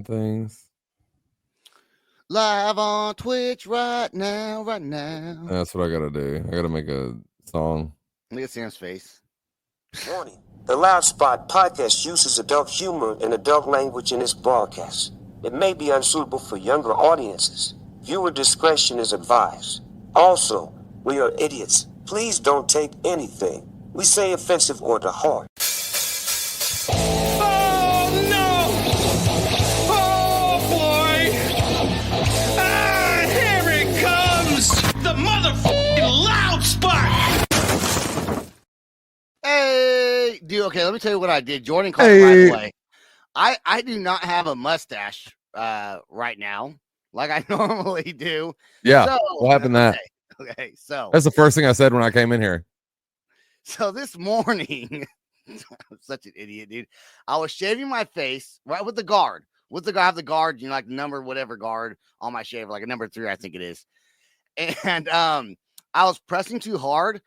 things. Live on Twitch right now, right now. That's what I gotta do. I gotta make a song. Look at Sam's face. Warning. The Loud Spot podcast uses adult humor and adult language in its broadcast. It may be unsuitable for younger audiences. Viewer discretion is advised. Also, we are idiots. Please don't take anything we say offensive or to heart. Oh no! Oh boy! Ah, here it comes! The motherfucking Loud Spot! Hey, dude. Okay, let me tell you what I did. Jordan called me right away. I do not have a mustache right now, like I normally do. Yeah. So, what happened to that? Okay, so That's the first thing I said when I came in here. So this morning, I'm such an idiot, dude. I was shaving my face right with the guard. I have the guard, you know, like number whatever guard on my shaver, like a number 3, I think it is. And I was pressing too hard,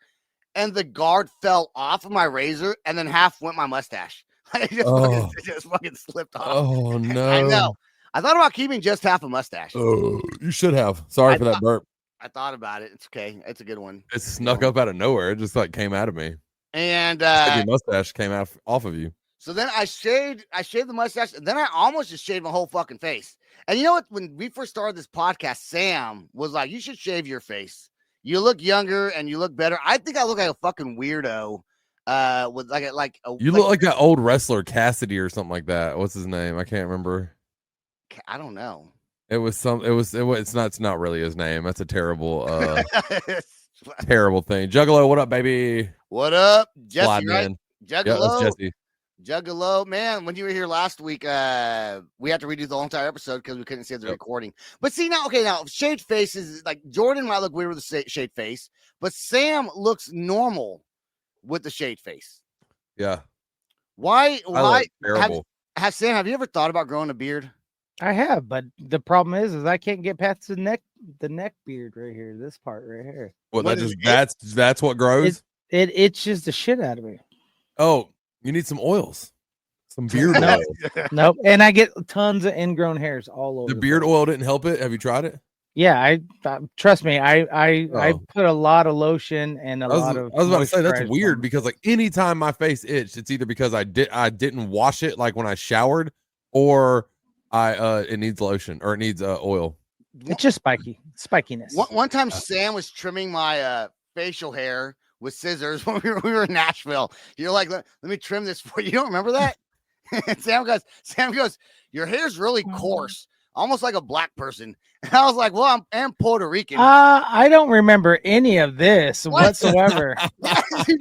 and the guard fell off of my razor, and then half went my mustache. It just fucking slipped off. Oh no! I know. I thought about keeping just half a mustache. Oh, you should have. Sorry for that burp. I thought about it. It's okay. It's a good one. It snuck up out of nowhere. It just like came out of me. And your mustache came out off of you. So then I shaved the mustache, and then I almost just shaved my whole fucking face. And you know what? When we first started this podcast, Sam was like, "You should shave your face. You look younger and you look better." I think I look like a fucking weirdo. With You look like that old wrestler Cassidy or something like that. What's his name? I can't remember. I don't know. It's not really his name. That's a terrible terrible thing. Juggalo, what up, baby? What up, Jesse? Sliding Right? in. Juggalo. Yeah, Jesse. Juggalo, man. When you were here last week, we had to redo the whole entire episode because we couldn't see the recording. But see now, shaved faces, like Jordan might look weird with a shaved face, but Sam looks normal with the shaved face. Yeah. Why terrible. Have you ever thought about growing a beard? I have, but the problem is I can't get past the neck beard right here, this part right here. Well, that's what grows. It itches the shit out of me. Oh, you need some oils, some beard oil. Nope, and I get tons of ingrown hairs all over. The beard oil didn't help it. Have you tried it? Yeah, I trust me. I put a lot of lotion and I was about to say that's weird because like anytime my face itched, it's either because I didn't wash it like when I showered, or it needs lotion or it needs oil. It's just spikiness. One time Sam was trimming my facial hair with scissors when we were in Nashville. You're like, let me trim this for you. You don't remember that? And Sam goes, your hair's really coarse, almost like a black person. And I was like, well, I'm Puerto Rican. I don't remember any of this whatsoever.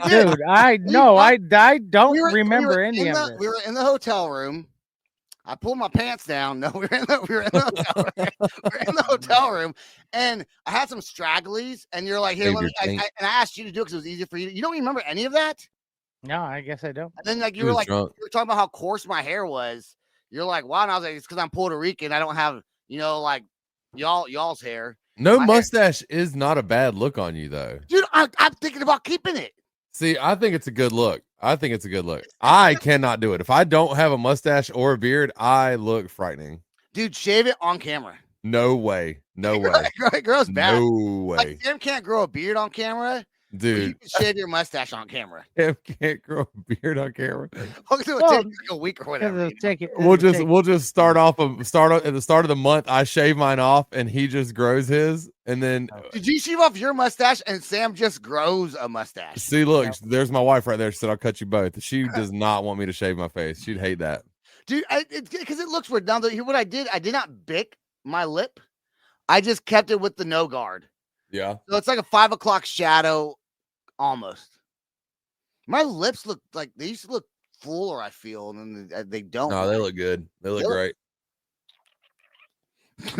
Dude, I don't remember any of this. We were in the hotel room. I pulled my pants down. No, we were in the hotel room, and I had some stragglies. And you're like, "Here, let me." And I asked you to do it because it was easier for you. You don't remember any of that? No, I guess I don't. And then like you were talking about how coarse my hair was. You're like, "Wow!" And I was like, "It's because I'm Puerto Rican. I don't have like y'all's hair." No, my mustache is not a bad look on you though, dude. I'm thinking about keeping it. See, I think it's a good look. I cannot do it. If I don't have a mustache or a beard, I look frightening. Dude, shave it on camera. No way. It grows bad. No way. Like, Sam can't grow a beard on camera. Dude, you can shave your mustache on camera. Sam can't grow a beard on camera. It take like a week or whatever. We'll just start at the start of the month. I shave mine off, and he just grows his. And then, did you shave off your mustache? And Sam just grows a mustache. See, look, there's my wife right there. She said, "I'll cut you both." She does not want me to shave my face. She'd hate that, dude. Because it looks weird. Now, what I did not bick my lip. I just kept it with the no guard. Yeah. So it's like a 5 o'clock shadow. Almost. My lips look like they used to look fuller, I feel, and then they don't. No, they look good. They look great.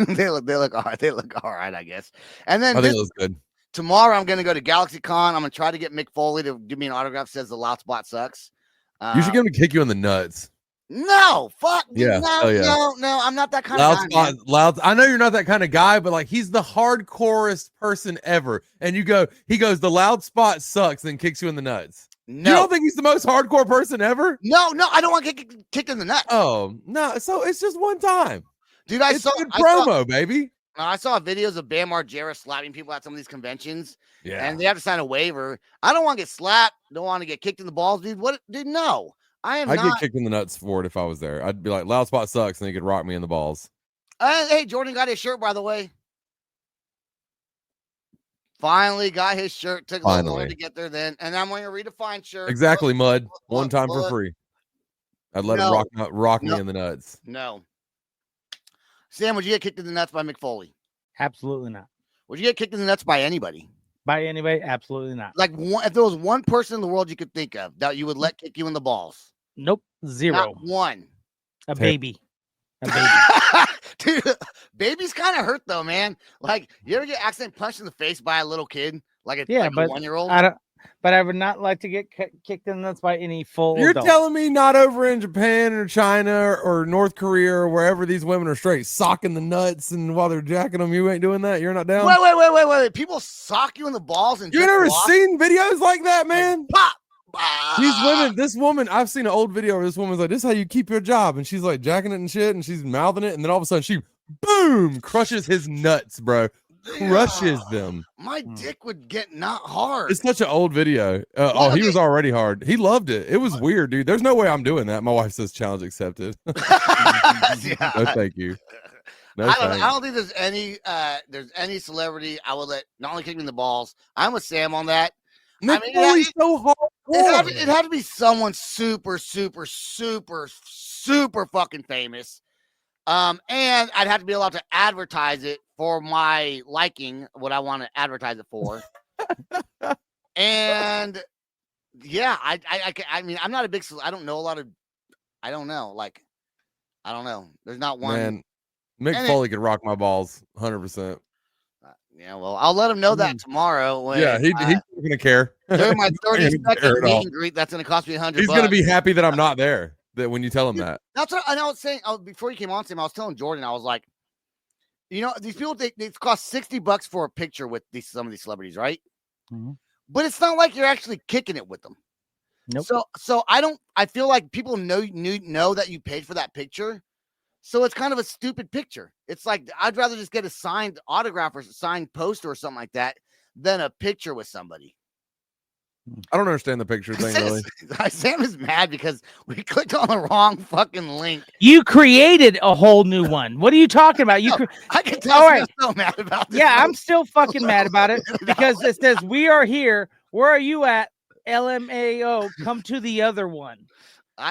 they look all right. They look all right, I guess. And then I think it looks good. Tomorrow I'm gonna go to GalaxyCon. I'm gonna try to get Mick Foley to give me an autograph. Says the Loud Spot sucks. You should get him to kick you in the nuts. No, fuck. Yeah. No, I'm not that kind of guy. Loud. I know you're not that kind of guy, but like he's the hardcorest person ever. And he goes, the Loud Spot sucks, and kicks you in the nuts. No. You don't think he's the most hardcore person ever? No, I don't want to get kicked in the nuts. Oh, no. So it's just one time. Dude, It's good promo, baby. I saw videos of Bam Margera slapping people at some of these conventions. Yeah. And they have to sign a waiver. I don't want to get slapped. Don't want to get kicked in the balls, dude. What? Dude, no. I'd get kicked in the nuts for it if I was there. I'd be like, loud spot sucks, and he could rock me in the balls. Hey, Jordan got his shirt, by the way. Finally got his shirt. Took a little longer to get there then. And I'm wearing a redefined shirt. Exactly, Mud. One time for free. I'd let him rock me in the nuts. No. Sam, would you get kicked in the nuts by Mick Foley? Absolutely not. Would you get kicked in the nuts by anybody? By anybody? Absolutely not. Like, if there was one person in the world you could think of that you would let kick you in the balls? Nope. Zero. Not one. A baby. Dude, babies kind of hurt though, man. Like, you ever get accidentally punched in the face by a little kid? Like a 1-year-old? But I would not like to get kicked in the nuts by any full You're adult. telling me not over in Japan or China or North Korea or wherever these women are straight socking the nuts and while they're jacking them, you ain't doing that? You're not down? Wait. People sock you in the balls and you never seen videos like that, man? Pop! This woman, I've seen an old video where this woman's like, this is how you keep your job. And she's like jacking it and shit, and she's mouthing it. And then all of a sudden she, boom, crushes his nuts, bro. Crushes them. My dick would get not hard. It's such an old video. He was already hard. He loved it. It was weird, dude. There's no way I'm doing that. My wife says challenge accepted. No, thank you. No, I don't think there's any celebrity I would let not only kick me in the balls. I'm with Sam on that. Mick Foley's so hard. It had to be someone super, super, super, super fucking famous. And I'd have to be allowed to advertise it for my liking, what I want to advertise it for. And yeah, I mean, I'm not a big, I don't know a lot of, I don't know. There's not one. Man, Mick Foley could rock my balls 100%. Yeah, well, I'll let him know that tomorrow. When, he's not gonna care. During my 30-second meet and greet, that's gonna cost me $100. He's gonna be happy that I'm not there. That when you tell him that. That's what I was saying. Before you came on, Sam, I was telling Jordan, I was like, you know, these people they cost $60 for a picture with some of these celebrities, right? Mm-hmm. But it's not like you're actually kicking it with them. Nope. So I feel like people know that you paid for that picture. So it's kind of a stupid picture. It's like, I'd rather just get a signed autograph or signed poster or something like that than a picture with somebody. I don't understand the picture thing, really. Sam is mad because we clicked on the wrong fucking link. You created a whole new one. What are you talking about? I can tell you're so mad about this. Yeah, I'm still fucking mad about it because it says, we are here. Where are you at? LMAO, come to the other one.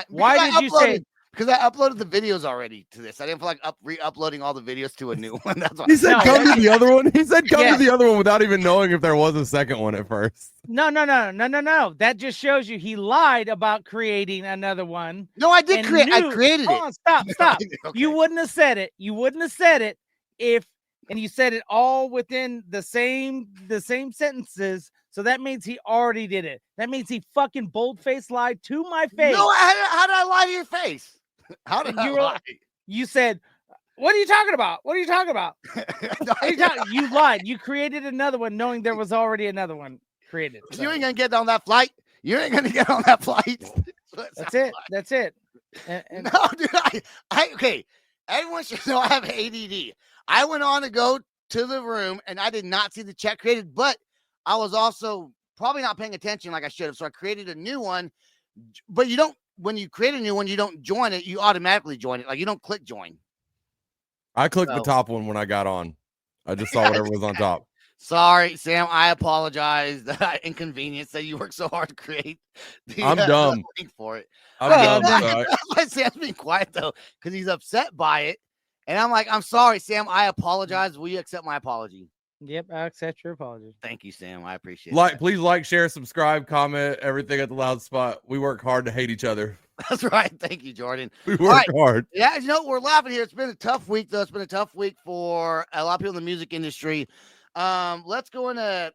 Why did you say? Because I uploaded the videos already to this. I didn't feel like re-uploading all the videos to a new one. That's why. He said come to the other one. He said come to the other one without even knowing if there was a second one at first. No. That just shows you he lied about creating another one. No, I did create. I created it. On, stop. Okay. You wouldn't have said it. If you said it all within the same sentences. So that means he already did it. That means he fucking bold-faced lied to my face. No, how did I lie to your face? How did I lie? You said, what are you talking about? You lied. You created another one knowing there was already another one created. So. You ain't going to get on that flight. That's it. No, dude, okay. Everyone should know I have ADD. I went on to go to the room and I did not see the check created, but I was also probably not paying attention like I should have. So I created a new one, but when you create a new one, you don't join it. You automatically join it. Like you don't click join. I clicked the top one when I got on. I just saw whatever was on top. Sorry, Sam. I apologize that I inconvenienced that you worked so hard to create. I'm dumb. For it. I'm dumb. That's why Sam's being quiet though, because he's upset by it. And I'm like, I'm sorry, Sam. I apologize. Will you accept my apology? Yep, I accept your apology. Thank you, Sam. I appreciate it. Please like, share, subscribe, comment, everything at the Loud Spot. We work hard to hate each other. That's right. Thank you, Jordan. We work hard. Yeah, we're laughing here. It's been a tough week, though. It's been a tough week for a lot of people in the music industry. Let's go into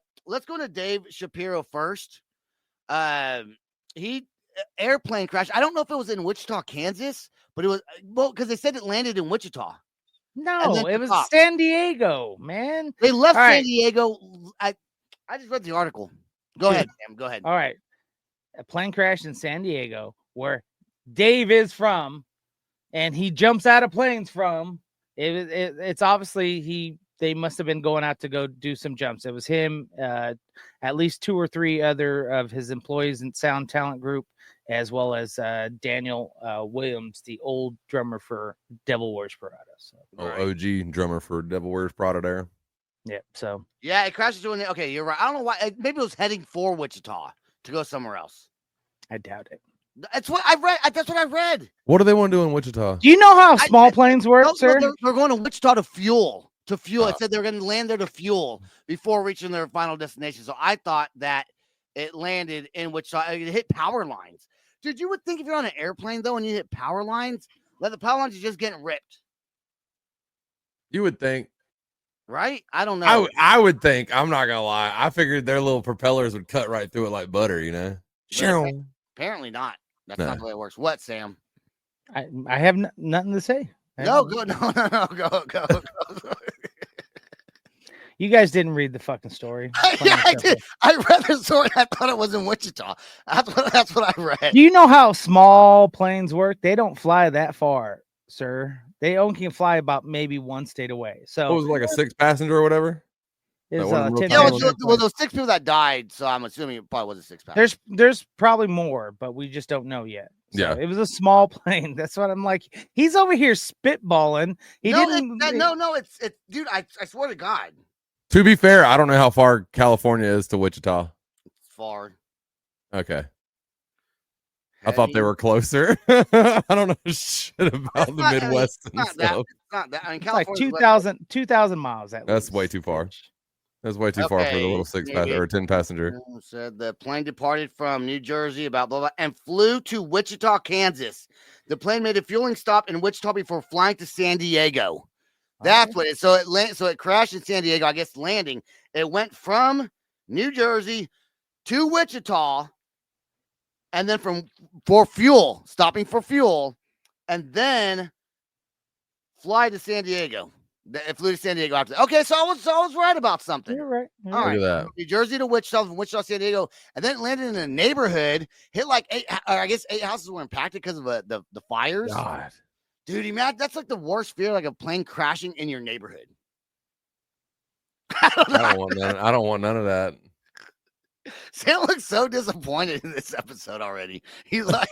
Dave Shapiro first. He airplane crash. I don't know if it was in Wichita, Kansas, but it was because they said it landed in Wichita. No, it was San Diego, man. They left San Diego. I just read the article. Go ahead, Sam. Go ahead. All right. A plane crash in San Diego where Dave is from, and he jumps out of planes from, It's obviously they must have been going out to go do some jumps. It was him, at least 2 or 3 other of his employees in Sound Talent Group, as well as Daniel Williams, the old drummer for Devil Wears Prada. So, OG drummer for Devil Wears Prada there. Yeah. So yeah, it crashes doing it. Okay, you're right. I don't know why. Maybe it was heading for Wichita to go somewhere else. I doubt it. That's what I read. That's what I read. What do they want to do in Wichita? Do you know how small planes work, sir? They're going to Wichita to fuel. It said they're going to land there to fuel before reaching their final destination. So I thought that it landed in Wichita. It hit power lines. Dude, you would think if you're on an airplane, though, and you hit power lines, that the power lines are just getting ripped. You would think. Right? I don't know. I would think. I'm not going to lie. I figured their little propellers would cut right through it like butter, you know? Apparently not. That's not the way it works. What, Sam? I have nothing to say. No. Go. You guys didn't read the fucking story. Yeah, I did. I read the story. I thought it was in Wichita. That's what I read. Do you know how small planes work? They don't fly that far, sir. They only can fly about maybe one state away. So it was like a 6-passenger or whatever. Well, those 6 people that died. So I'm assuming it probably was a 6-passenger. There's probably more, but we just don't know yet. So yeah, it was a small plane. That's what I'm like. He's over here spitballing. It's dude. I swear to God. To be fair, I don't know how far California is to Wichita. It's far. Okay. I thought they were closer. I don't know shit about the Midwest and stuff. It's not that. I mean, California like 2,000 miles. That's way too far. That's way too far for the little 6-passenger or 10-passenger. Said the plane departed from New Jersey about blah, blah, and flew to Wichita, Kansas. The plane made a fueling stop in Wichita before flying to San Diego. That's what it. So it crashed in San Diego. I guess landing. It went from New Jersey to Wichita, and then stopping for fuel, and then fly to San Diego. It flew to San Diego after. Okay, so I was right about something. You're right. All right. Look at that. New Jersey to Wichita, from Wichita, San Diego, and then it landed in a neighborhood. Hit like 8 houses were impacted because of the fires. God. Dude, man, that's like the worst fear, like a plane crashing in your neighborhood. I don't want none of that. Sam looks so disappointed in this episode already. He's like,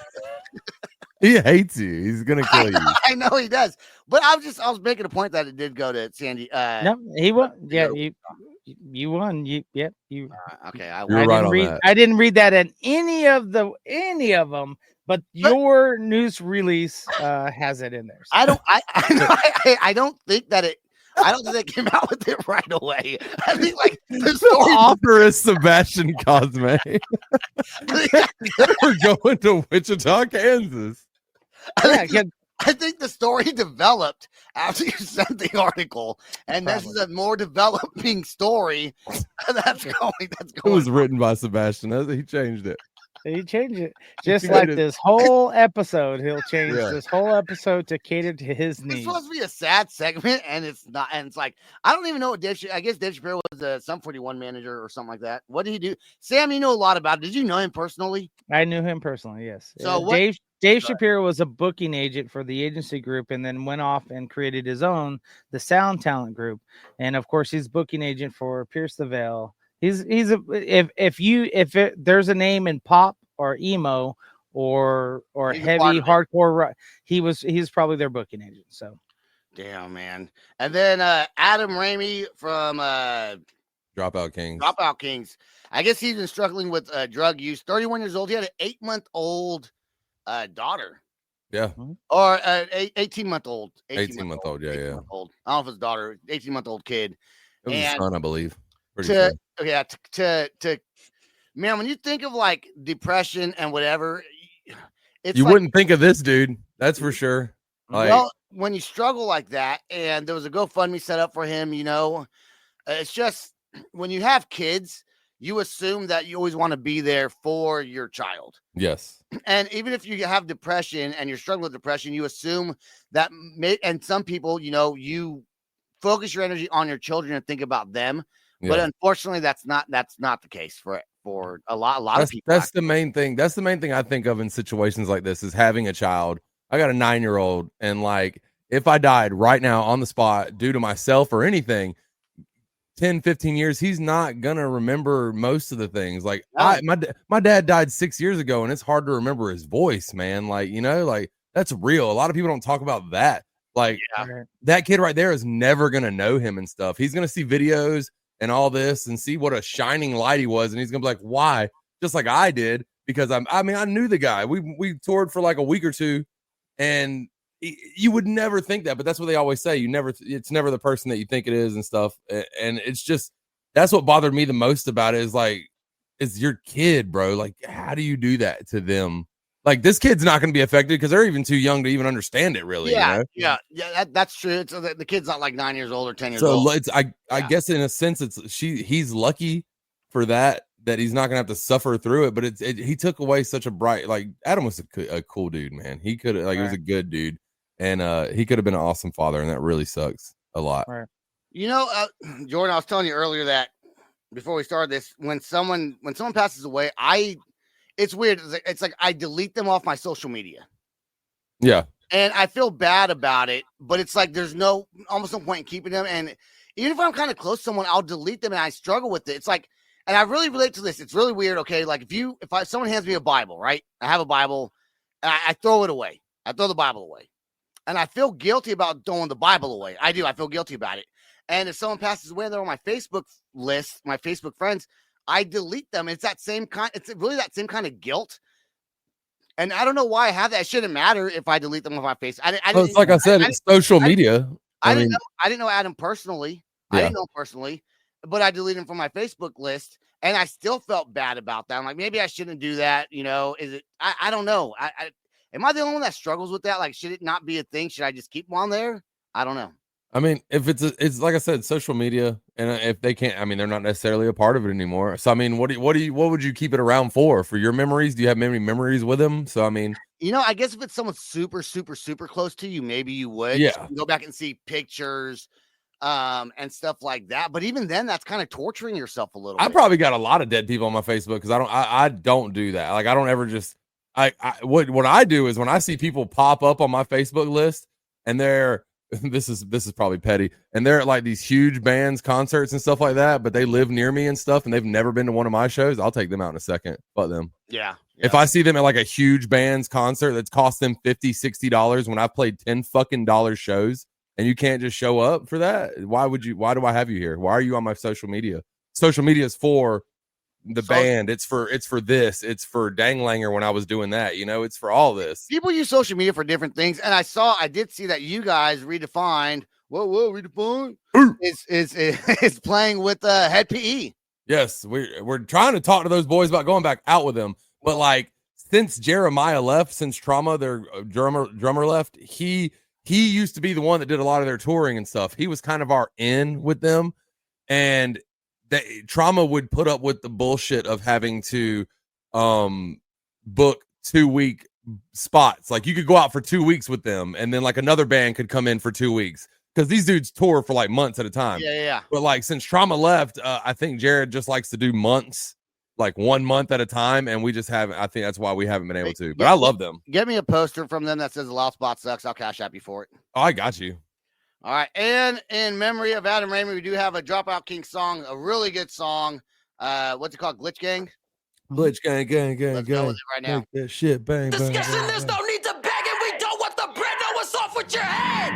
he hates you. He's gonna kill you. I know he does. But I was making a point that it did go to Sandy. No, he won. Yeah, you won. You. Okay, I didn't read that in any of them. But your news release has it in there. So. I don't think that it. I don't think they came out with it right away. I think like the story author is Sebastian Cosme. We're going to Wichita, Kansas. I think the story developed after you sent the article, and this is a more developing story. That's going. It was written by Sebastian. He changed it. He changed it just like this whole episode. He'll change this whole episode to cater to his needs. It's supposed to be a sad segment, and it's not. And it's like I don't even know what I guess Dave Shapiro was a Sum 41 manager or something like that. What did he do? Sam, you know a lot about it. Did you know him personally? I knew him personally. Yes. So Dave Shapiro was a booking agent for the agency group, and then went off and created his own, the Sound Talent Group, and of course he's booking agent for Pierce the Veil. There's a name in pop or emo or heavy hardcore rock, he's probably their booking agent. So damn, man. And then Adam Ramey from Dropout Kings. Dropout Kings. I guess he's been struggling with drug use. 31 years old. He had an 8-month-old daughter. Yeah. Or 18-month-old. 18-month-old. Yeah. I don't know if it's daughter. 18-month-old kid. It was his son, I believe. Man, when you think of like depression and whatever, you wouldn't think of this dude. That's for sure. Well, when you struggle like that, and there was a GoFundMe set up for him, it's just when you have kids, you assume that you always want to be there for your child. Yes. And even if you have depression and you're struggling with depression, you assume that, and some people, you focus your energy on your children and think about them. Yeah. But unfortunately, that's not the case for a lot of people. That's the main thing. That's the main thing I think of in situations like this is having a child. I got a 9-year-old, and like if I died right now on the spot due to myself or anything, 10, 15 years, he's not gonna remember most of the things. Like my dad died 6 years ago, and it's hard to remember his voice, man. Like, you know, like that's real. A lot of people don't talk about that. Like that kid right there is never gonna know him and stuff. He's gonna see videos and all this and see what a shining light he was, and he's gonna be like, why? Just like I did, because I knew the guy. We toured for like a week or two, and you would never think that, but that's what they always say. It's never the person that you think it is and stuff. And it's just, that's what bothered me the most about it is like, it's your kid, bro. Like, how do you do that to them? Like, this kid's not going to be affected because they're even too young to even understand it, really. Yeah, you know? yeah, that's true. It's, the kid's not like 9 years old or 10 years old. So I guess in a sense, he's lucky for that he's not gonna have to suffer through it. But he took away such a bright, like Adam was a cool dude, man. He could he was a good dude. And he could have been an awesome father, and that really sucks a lot. Right. You know, Jordan, I was telling you earlier that before we started this, when someone passes away, it's weird. It's like I delete them off my social media. Yeah. And I feel bad about it, but it's like there's almost no point in keeping them. And even if I'm kind of close to someone, I'll delete them, and I struggle with it. It's like, and I really relate to this. It's really weird. Okay, like if someone hands me a Bible, right? I have a Bible, and I throw it away. I throw the Bible away. And I feel guilty about throwing the Bible away. I do. I feel guilty about it. And if someone passes away and they're on my Facebook list, my Facebook friends, I delete them. It's that same kind. It's really that same kind of guilt. And I don't know why I have that. It shouldn't matter if I delete them off my face. It's like I said, it's social media. I didn't know Adam personally. Yeah. I didn't know him personally, but I deleted him from my Facebook list, and I still felt bad about that. I'm like, maybe I shouldn't do that. You know, is it? I don't know. Am I the only one that struggles with that? Like, should it not be a thing? Should I just keep them on there? I don't know. I mean, if it's like I said, social media, and if they can't, I mean, they're not necessarily a part of it anymore. So I mean, what would you keep it around for? For your memories? Do you have many memories with them? So I mean, you know, I guess if it's someone super, super, super close to you, maybe you would. Yeah. Go back and see pictures, and stuff like that. But even then, that's kind of torturing yourself a little. I probably got a lot of dead people on my Facebook because I don't do that. Like I don't ever just. What I do is when I see people pop up on my Facebook list and they're this is probably petty and they're at like these huge bands concerts and stuff like that, but they live near me and stuff and they've never been to one of my shows, I'll take them out in a second. Fuck them. Yeah. If I see them at like a huge band's concert that's cost them $50-$60 when I've played $10 shows and you can't just show up for that, why do I have you here? Why are you on my social media? Social media is for the band, it's for this, it's for Danglanger when I was doing that, you know, it's for all this. People use social media for different things, and I did see that you guys redefined redefined is playing with Head PE. Yes, we're trying to talk to those boys about going back out with them, but like since Jeremiah left, since Trauma, their drummer left, he used to be the one that did a lot of their touring and stuff. He was kind of our in with them, and Trauma would put up with the bullshit of having to book 2-week spots. Like you could go out for 2 weeks with them and then like another band could come in for 2 weeks because these dudes tour for like months at a time. Yeah. But like since Trauma left, I think Jared just likes to do months, like 1 month at a time, and we just haven't. I think that's why we haven't been able to. But I love them. Get me a poster from them that says "The Loud Spot Sucks." I'll cash out you for it. Oh, I got you. All right, and in memory of Adam Ramey, we do have a Dropout Kings song, a really good song. What's it called? Glitch Gang? Glitch Gang. Let's go with it right now. Make that shit bang, bang. Discussion, there's no need to beg it. We don't want the bread. Know what's off with your head.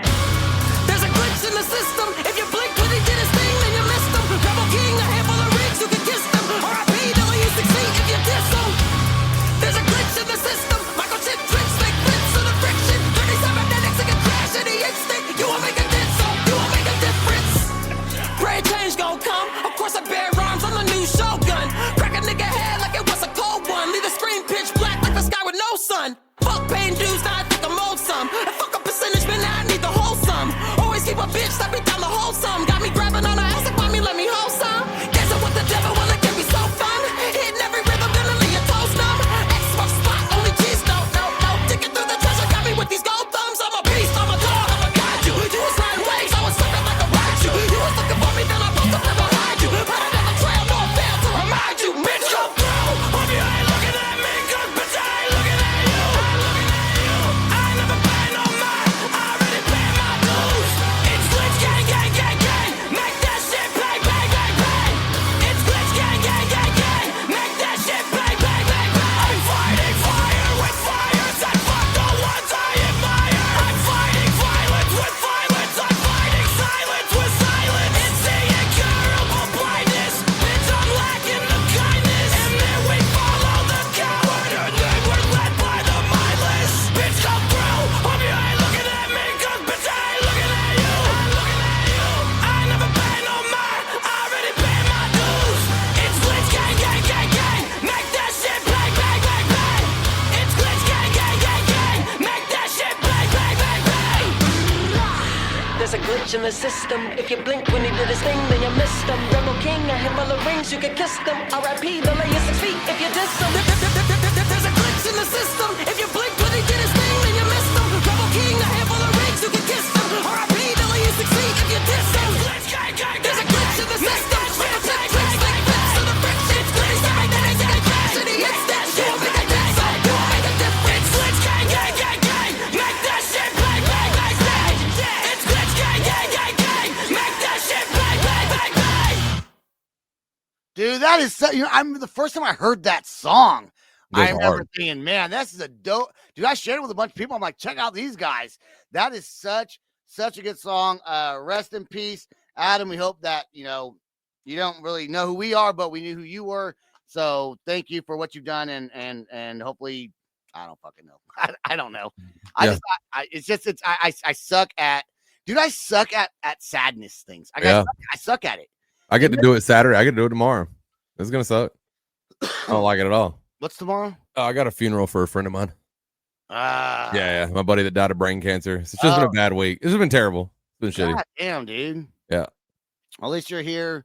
There's a glitch in the system. If you blink when he did his thing, then you missed him. Rebel King, a handful of rigs, you can kiss them. R.I.P. W6C if you diss them. There's a glitch in the system. Michael Chip tricks, make flips of the friction. 30 cybernetics, it can crash in the instant. You won't make a great change gon' come. Of course I bear arms, I'm the new Shogun. Crack a nigga head like it was a cold one. Leave the screen pitch black like the sky with no sun. Fuck paying dues, now I think I'm owed some. And fuck a percentage, man, now I need the whole sum. Always keep a bitch, that be down the whole sum. Got me grabbing on her ass, like why me let me hold some. Dancing with the devil, well it can be so fun. Hitting every rhythm, gonna leave your toes numb. Xbox spot, only cheese, no. Digging through the treasure, got me with these gold thumbs. I'm a beast, I'm a dog, I'm a guide you. You was riding waves, I was sucking like a ride you. You was looking for me, then I broke up and behind you. Put it on the trail, no fail to remind you. Bitch, go through. Hope you ain't looking at me, cause bitch, I ain't looking at you. I ain't never paying no mind, I already paid my in the system. If you blink when he did his thing, then you missed him. Rebel King, I hit full of rings, you can kiss them. R.I.P. They'll lay you 6 feet if you diss them. There's a glitch in the system. If you blink when he did his thing, then you missed him. Rebel King, I hit full of rings, you can kiss them. R.I.P. They'll lay you 6 feet if you diss them. There's a glitch in the system. Dude, that is so, I'm the first time I heard that song. That's I remember hard. thinking, man, this is a dope. Dude, I shared it with a bunch of people. I'm like, check out these guys. That is such a good song. Rest in peace, Adam. We hope that you don't really know who we are, but we knew who you were. So thank you for what you've done, and hopefully, I don't fucking know. I don't know. I suck at, dude. I suck at sadness things. I suck at it. I get to do it Saturday. I get to do it tomorrow. It's gonna suck. I don't like it at all. What's tomorrow? I got a funeral for a friend of mine. Yeah, yeah, my buddy that died of brain cancer. It's just been a bad week. It's been terrible. It's been shitty. Damn, dude. Yeah. At least you're here,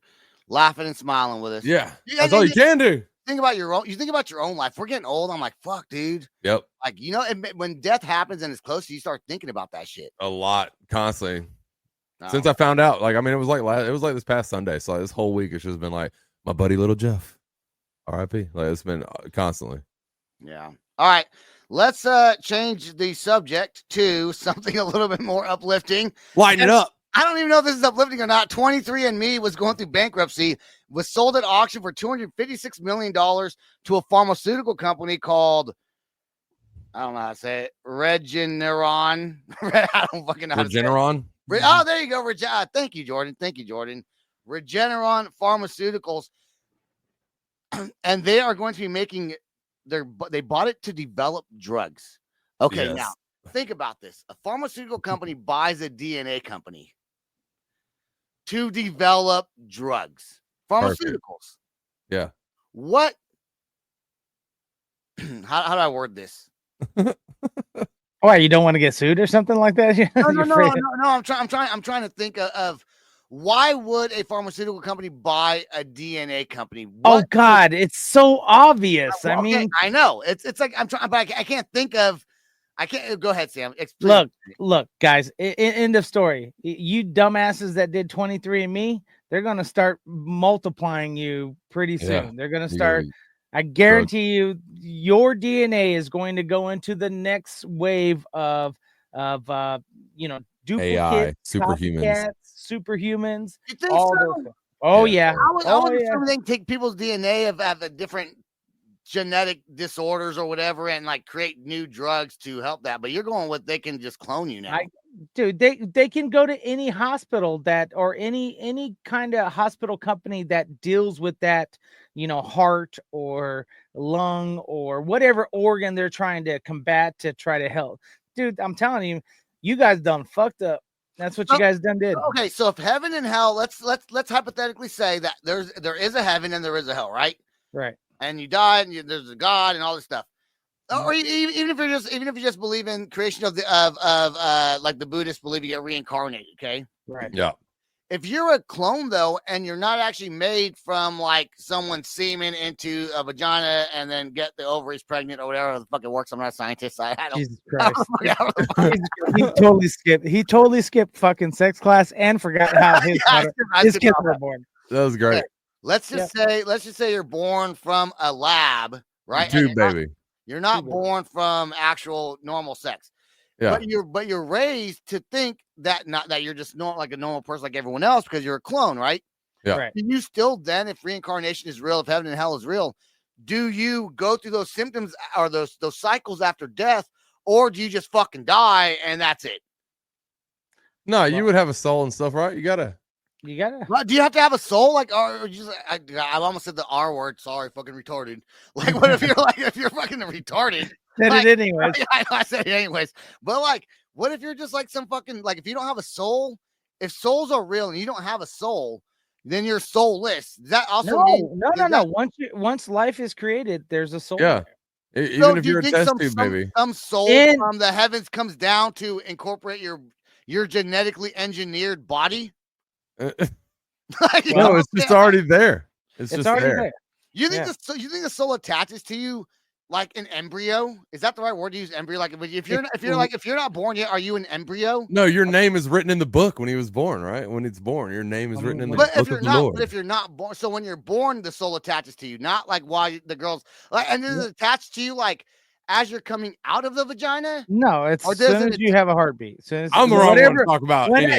laughing and smiling with us. Yeah, that's all you can do. Think about your own. You think about your own life. We're getting old. I'm like, fuck, dude. Yep. Like, when death happens and it's close, you start thinking about that shit a lot, constantly. No. Since I found out, like, I mean, it was like this past Sunday. So like, this whole week, it's just been like my buddy, little Jeff, R.I.P. Like, it's been constantly. Yeah. All right. Let's change the subject to something a little bit more uplifting. Lighten it up. I don't even know if this is uplifting or not. 23andMe was going through bankruptcy, was sold at auction for $256 million to a pharmaceutical company called, I don't know how to say it, Regeneron. I don't fucking know how to say it. Regeneron? Oh, there you go. Thank you, Jordan. Regeneron Pharmaceuticals. And they are going to be making they bought it to develop drugs. Okay, yes. Now think about this. A pharmaceutical company buys a DNA company to develop drugs. Pharmaceuticals. Perfect. Yeah. What? How do I word this? Why, you don't want to get sued or something like that? No. I'm trying to think of why would a pharmaceutical company buy a DNA company? Oh God, it's so obvious. Okay, I mean, I know it's like I'm trying, but I can't think of. I can't. Go ahead, Sam. Explain. Look, guys. End of story. You dumbasses that did 23andMe, they're gonna start multiplying you pretty soon. Yeah. They're gonna start. I guarantee you, your DNA is going to go into the next wave of duplicates, AI, superhumans. You think so? Oh yeah. I would they take people's DNA of the different genetic disorders or whatever and like create new drugs to help that. But you're going with they can just clone you now. Dude, they can go to any hospital or any kind of hospital company that deals with that, heart or lung or whatever organ they're trying to combat to try to help. Dude, I'm telling you, you guys done fucked up. That's what you guys done did. Okay, so if heaven and hell, let's hypothetically say that there is a heaven and there is a hell, right? Right. And you died and there's a God and all this stuff. Or even if you just believe in creation of like the Buddhists believe you get reincarnated, okay? Right. Yeah. If you're a clone though, and you're not actually made from like someone's semen into a vagina and then get the ovaries pregnant or whatever the fuck it works. I'm not a scientist. I don't. Jesus Christ. He totally skipped fucking sex class and forgot how his kids were born. That was great. Okay. Let's just say you're born from a lab, right? Dude, baby. You're not born from actual normal sex. Yeah. But you're raised to think that you're just like a normal person like everyone else because you're a clone, right? Yeah. Right. Do you still then, if reincarnation is real, if heaven and hell is real, do you go through those symptoms or those cycles after death, or do you just fucking die and that's it? No, you would have a soul and stuff, right? You gotta. Well, do you have to have a soul? Like, or just I almost said the R word. Sorry, fucking retarded. Like, what if you're fucking retarded? Said it anyways. I said it anyways. But like, what if you're just like some fucking if you don't have a soul? If souls are real and you don't have a soul, then you're soulless. Does that also mean no. Once life is created, there's a soul. Yeah. Even if you're a test tube, baby. Some soul from the heavens comes down to incorporate your your genetically engineered body? No, it's just already there. It's just already there. You think the soul attaches to you like an embryo? Is that the right word to use? Embryo? Like if you're not born yet, are you an embryo? No, your name is written in the book when he was born, right? When it's born, your name is written in the book of the Lord. But if you're not born, so when you're born, the soul attaches to you, not like while the girls like, and then it's attached to you like as you're coming out of the vagina. No, it's as soon as you have a heartbeat. I'm the wrong one to talk about. And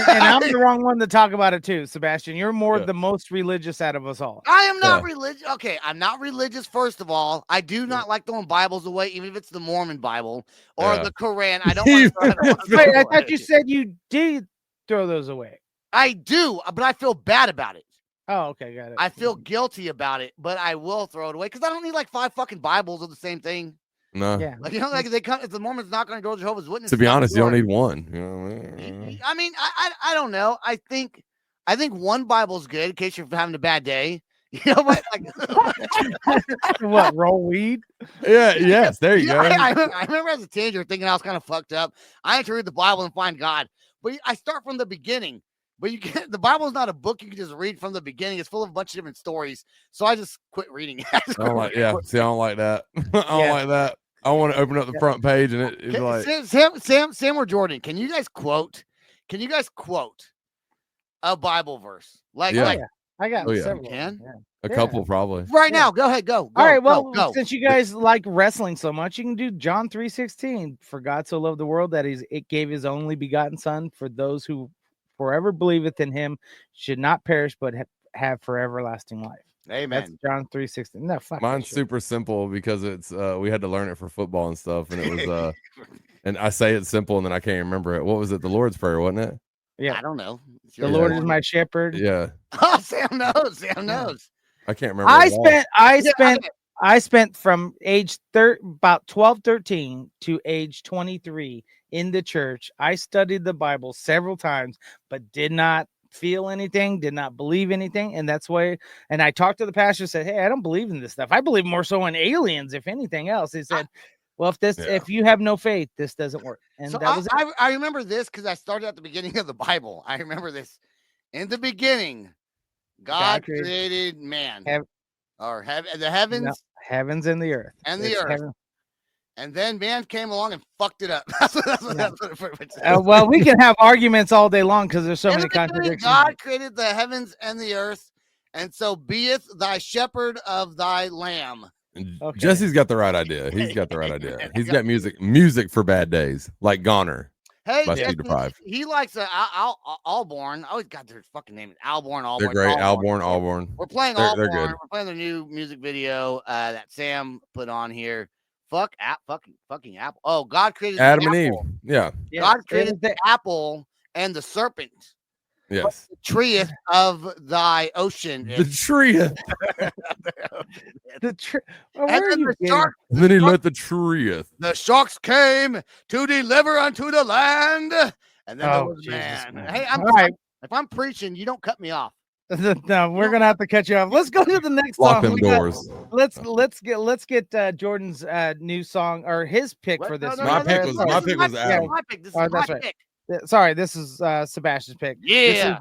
I'm the wrong one to talk about it too, Sebastian. You're the most religious out of us all. I am not religious. Okay, I'm not religious. First of all, I do not like throwing Bibles away, even if it's the Mormon Bible or the Quran. I don't. Wait, I thought you said you did throw those away. I do, but I feel bad about it. Oh, okay, got it. I feel guilty about it, but I will throw it away because I don't need like 5 fucking Bibles of the same thing. No, like like they come. If the Mormon's not going to go to Jehovah's Witnesses, to be honest, you don't need one. I mean, I don't know. I think one Bible's good in case you're having a bad day. You know what? Like, what? Roll weed? Yeah. Yes. There you go. I remember as a teenager thinking I was kind of fucked up. I had to read the Bible and find God, but I start from the beginning. But the Bible is not a book you can just read from the beginning. It's full of a bunch of different stories. So I just quit reading it. I don't like that. I don't like that. I want to open up the front page and it's like Sam or Jordan, can you guys quote a Bible verse? I got several. A couple probably. Right now. Go ahead. Go. All right. Well, since you guys like wrestling so much, you can do John 3:16. For God so loved the world that it gave his only begotten son for those who forever believeth in him should not perish but have for everlasting life. Amen. That's John 3:16. No, mine's super simple because it's we had to learn it for football and stuff, and it was and I say it's simple and then I can't remember it. What was it? The Lord's Prayer, wasn't it? Yeah, I don't know. The Lord is my shepherd. Yeah. Oh, Sam knows. I can't remember. I spent from age about 12, 13 to age 23 in the church. I studied the Bible several times, but did not feel anything, did not believe anything. And that's why, and I talked to the pastor, said, hey, I don't believe in this stuff. I believe more so in aliens, if anything else. He said, well, if you have no faith, this doesn't work. And so that was I remember this because I started at the beginning of the Bible. I remember this. In the beginning, God created man. The heavens. No, heavens and the earth. And the earth. Heaven. And then man came along and fucked it up. That's what well, we can have arguments all day long because there's so many contradictions. God created the heavens and the earth, and so beeth thy shepherd of thy lamb. Okay. Jesse's got the right idea. He's got the right idea. He's got music for bad days, like Goner. Hey, he likes Alborn. I always got their fucking name. Alborn. They're great. Alborn. We're playing Alborn. They're good. We're playing the new music video that Sam put on here. Fucking apple. Oh, God created Adam and Eve. Yeah. God created the apple and the serpent. Yes. The treeth of thy ocean. The treeth. And then he let the treeth. The sharks came to deliver unto the land. And then there was man. Hey, if I'm preaching, you don't cut me off. No, we're gonna have to cut you off. Let's go to the next Lock song. Them doors. Let's get Jordan's new song or his pick for this. My pick was Adam. My pick. This is my pick. Sorry, this is Sebastian's pick. Yeah.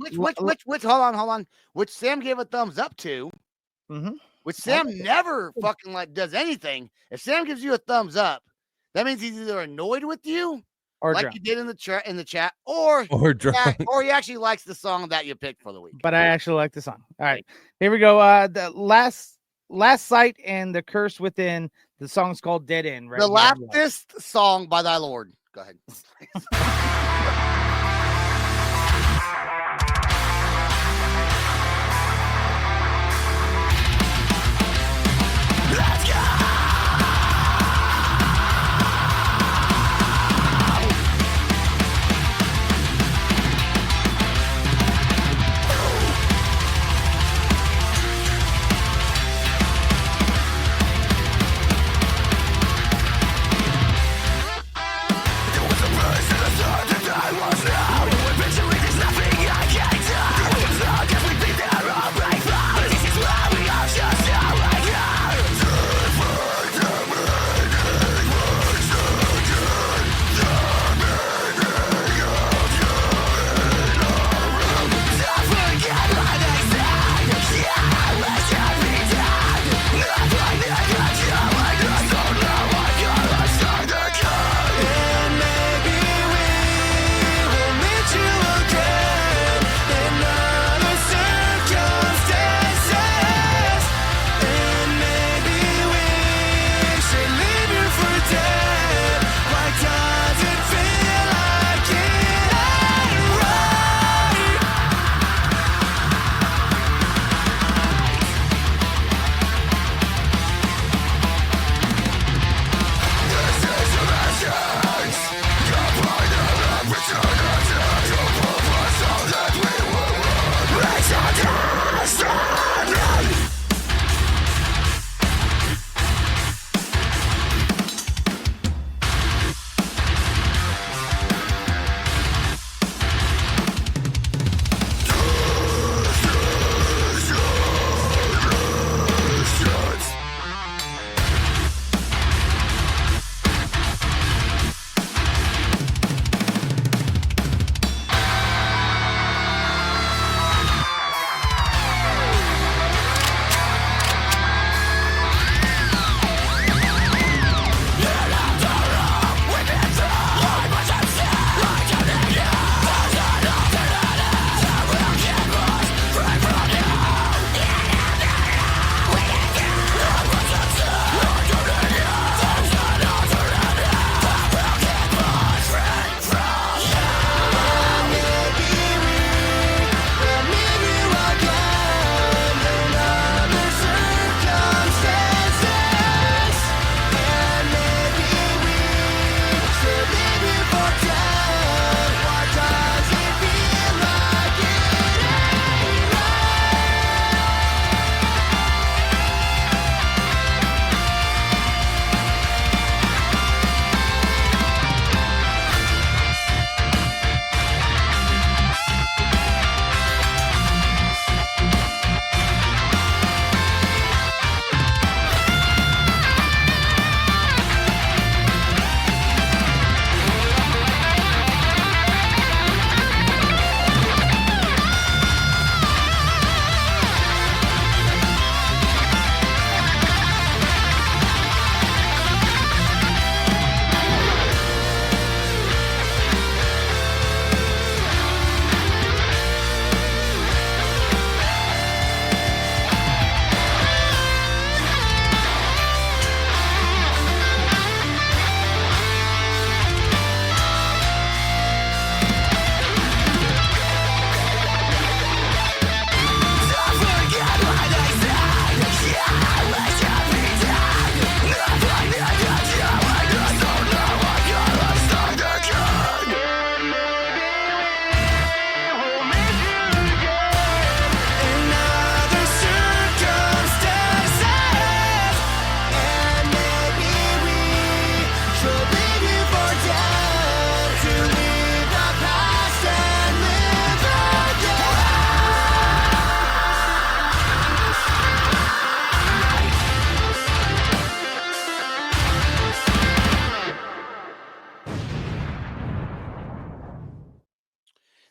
This is, which hold on. Which Sam gave a thumbs up to. Mm-hmm. Which Sam never fucking does anything. If Sam gives you a thumbs up, that means he's either annoyed with you, or like drunk. You did in the chat, or drunk. Or he actually likes the song that you picked for the week. But I actually like the song. All right, here we go. The last sight and the curse within. The song's called Dead End. Right. The lastest song by thy Lord. Go ahead. I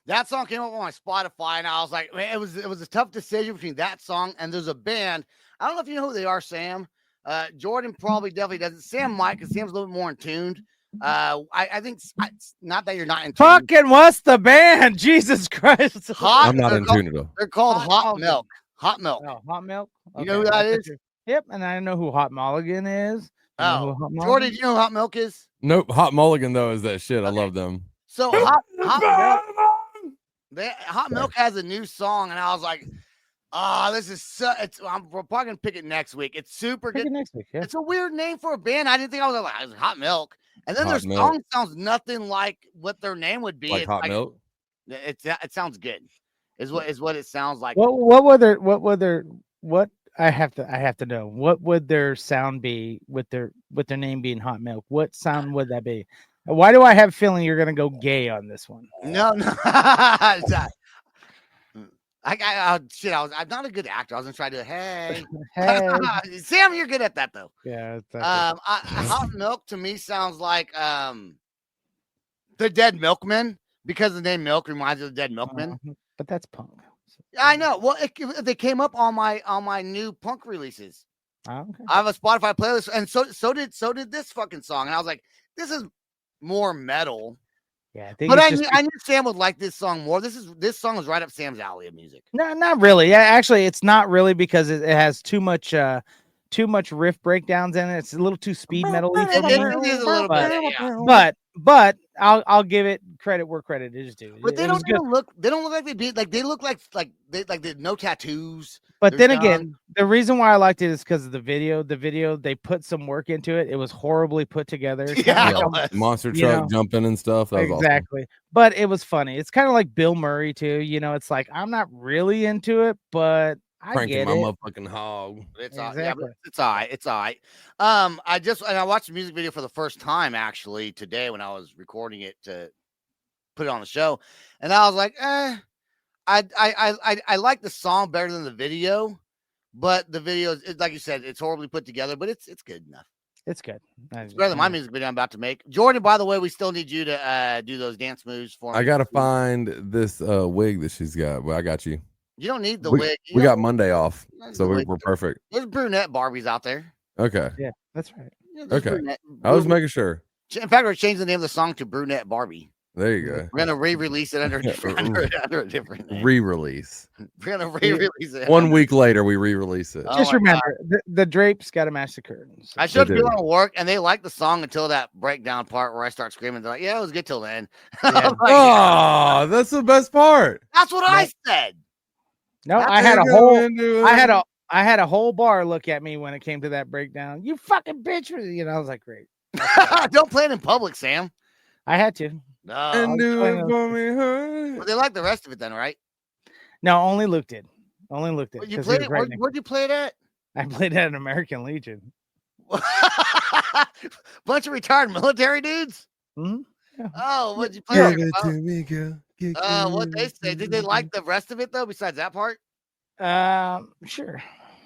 That song came up on my Spotify, and I was like, man, it was a tough decision between that song and there's a band. I don't know if you know who they are, Sam. Jordan probably definitely doesn't. Sam might, because Sam's a little bit more in tune. I think not that you're not in tune. Fucking what's the band? Jesus Christ. I'm not in tune at all. They're called Hot Milk. Hot Milk. Oh, Hot Milk. Okay. You know who that is? Yep, and I know who Hot Mulligan is. Oh, Jordan, do you know who Hot Milk is? Nope. Hot Mulligan though is that shit. I love them. So Hot Milk has a new song, and I was like, this is we're probably gonna pick it next week. It's super good. Next week, yeah. It's a weird name for a band. I didn't think I was like, Hot Milk. And then their song sounds nothing like what their name would be. Like it's Hot Milk. It sounds good. Is what it sounds like. I have to know. What would their sound be with their name being Hot Milk? What sound would that be? Why do I have a feeling you're gonna go gay on this one? No. I'm not a good actor. I was gonna try to hey. Sam, you're good at that though. Yeah. Hot Milk to me sounds like the Dead Milkmen, because the name Milk reminds me of the Dead Milkmen. But that's punk. I know. Well, they came up on my new punk releases. Oh, okay. I have a Spotify playlist, and so did this fucking song. And I was like, this is more metal. Yeah, but I knew Sam would like this song more. This song is right up Sam's alley of music. No, not really. Yeah, actually, it's not really, because it has too much riff breakdowns in it. It's a little too speed metal-y for me. It is a little bit, yeah. But I'll give it credit where credit is due. But they don't look like they look like they no tattoos. But then again, the reason why I liked it is because of the video. The video, they put some work into it. It was horribly put together. Monster truck jumping and stuff. That was exactly. Awesome. But it was funny. It's kind of like Bill Murray too. It's like, I'm not really into it, but I get it. Motherfucking hog. It's all right. It's all right. I watched the music video for the first time actually today when I was recording it to put it on the show, and I was like, I like the song better than the video, but the video is, like you said, it's horribly put together, but it's good enough. It's good. It's better than my music video I'm about to make. Jordan, by the way, we still need you to do those dance moves for me. I gotta find this wig that she's got. Well, I got you. You don't need the wig. We got Monday off, so we're perfect. There's brunette Barbies out there. Okay. Yeah, that's right. Yeah, okay. I was making sure. In fact, we're changing the name of the song to Brunette Barbie. There you go. We're gonna re-release it under a different name. Re-release. We're gonna re-release it. 1 week later, we re-release it. Just remember, the drapes got to match the curtains. I showed people at work, and they liked the song until that breakdown part where I start screaming. They're like, "Yeah, it was good till then." Yeah. Oh, that's the best part. That's what I said. No, I had a whole bar look at me when it came to that breakdown. You fucking bitch! I was like, great. Don't play it in public, Sam. I had to. No. And do it for me. Well, they like the rest of it then, right? No, only Luke did. Where'd you play it? Where'd you play it at? I played it at American Legion. Bunch of retired military dudes. Mm-hmm. Yeah. Oh, what'd you play? Give it to me, girl. What they say? Did they like the rest of it though? Besides that part? Sure.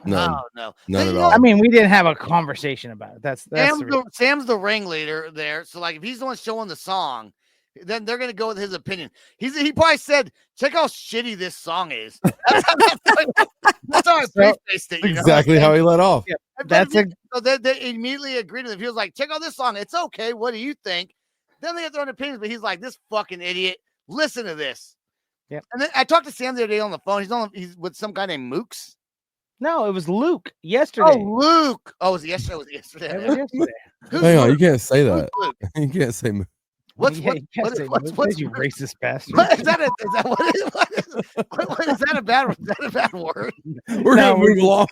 None at all. I mean, we didn't have a conversation about it. That's Sam's the ringleader there. So like, if he's the one showing the song, then they're gonna go with his opinion. He probably said, "Check how shitty this song is." That's how I prefaced it. Exactly how he let off. Yeah, so they immediately agreed with him. He was like, "Check out this song. It's okay. What do you think?" Then they get their own opinions, but he's like, "This fucking idiot. Listen to this." Yeah. And then I talked to Sam the other day on the phone. He's with some guy named Mooks. No, it was Luke yesterday. Oh, Luke. Oh, it was yesterday. It was yesterday. Hang on, you can't say that. You can't say Mooks. What's you racist bastard? Is that a bad word? We're gonna move along.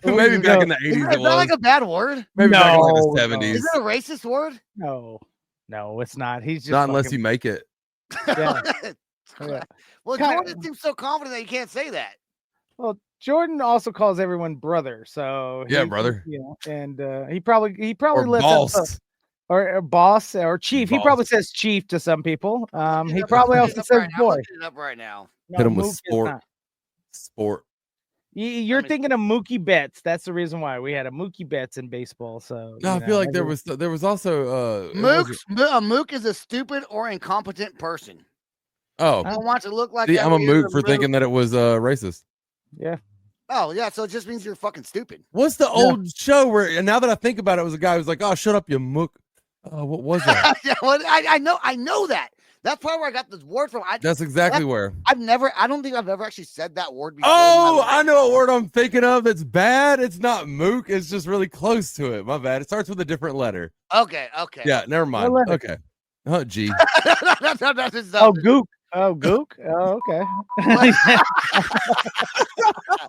Maybe back in the 80s. Is that like a bad word? Maybe back in the 70s. Is it a racist word? No, it's not. He's just not unless you make it. Yeah. Well, Jordan seems so confident that you can't say that. Well, Jordan also calls everyone brother, so yeah, brother. And he probably or lifts boss. Or boss or chief. Boss. He probably says chief to some people. He probably also says boy. I'm looking it up right now. No, hit him with Mook sport. You're thinking of Mookie Betts. That's the reason why we had a Mookie Betts in baseball. So no, I feel like there was also Mook is a stupid or incompetent person. Oh, I don't want it to look like see, I'm a every other mook for thinking that it was racist. Yeah. Oh, yeah. So it just means you're fucking stupid. What's the old show where, and now that I think about it, it was a guy who's like, "Oh, shut up, you mook." What was that? Yeah, well, I know that. That's probably where I got this word from. That's exactly where. I don't think I've ever actually said that word before. Oh, I know what word I'm thinking of. That's bad. It's not mook. It's just really close to it. My bad. It starts with a different letter. Okay. Yeah, never mind. Okay. G. Oh, gook. Oh, gook. Oh, okay.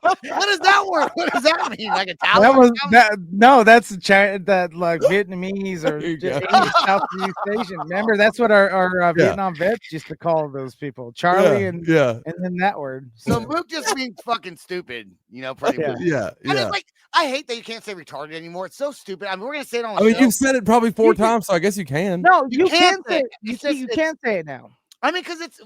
What is that word? What does that mean? Like Italian? That was that. No, that's that like Vietnamese or Southeast Asian. Remember, that's what our Vietnam vets used to call those people, Charlie, and then that word. So mook just means fucking stupid, pretty much. Yeah. And it's like, I hate that you can't say retarded anymore. It's so stupid. I mean, we're gonna say it on. I mean, you've said it probably 4 times, so I guess you can. No, you can say it. You can say it now. I mean, because it's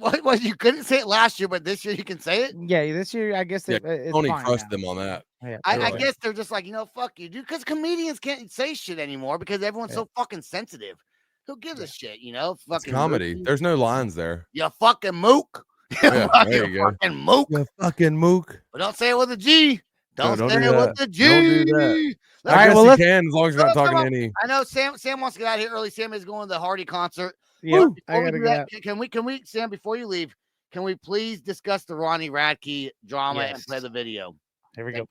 you couldn't say it last year, but this year you can say it. Yeah, this year I guess it's Tony fine crushed now. them on that. Yeah, I guess they're just like, fuck you, dude. Because comedians can't say shit anymore because everyone's so fucking sensitive. Who gives a shit, Fucking it's comedy. mook. There's no lines there. You fucking mook. Yeah, there you go. Fucking mook. You fucking mook. But don't say it with a G. Don't do say it that. with the G. Don't do that. Let's I guess go. you can as long as you're not talking to any. I know Sam wants to get out of here early. Sam is going to the Hardy concert. Yeah, I gotta go. Can we, Sam, before you leave, can we please discuss the Ronnie Radke drama and play the video? Here we go.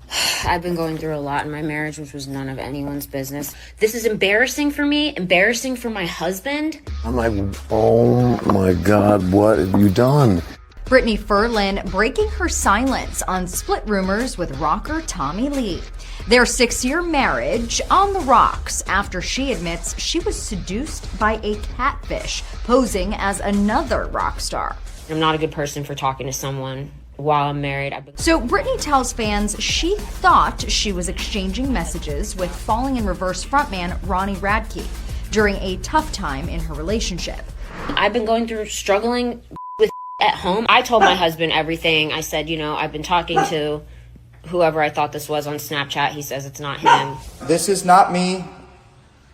I've been going through a lot in my marriage, which was none of anyone's business. This is embarrassing for me, embarrassing for my husband. I'm like, oh my God, what have you done? Brittany Ferlin breaking her silence on split rumors with rocker Tommy Lee. Their 6-year marriage on the rocks after she admits she was seduced by a catfish posing as another rock star. I'm not a good person for talking to someone while I'm married. So Brittany tells fans she thought she was exchanging messages with Falling in Reverse frontman Ronnie Radke during a tough time in her relationship. I've been going through struggling with at home. I told my husband everything. I said, I've been talking to whoever I thought this was on Snapchat. He says it's not him. This is not me.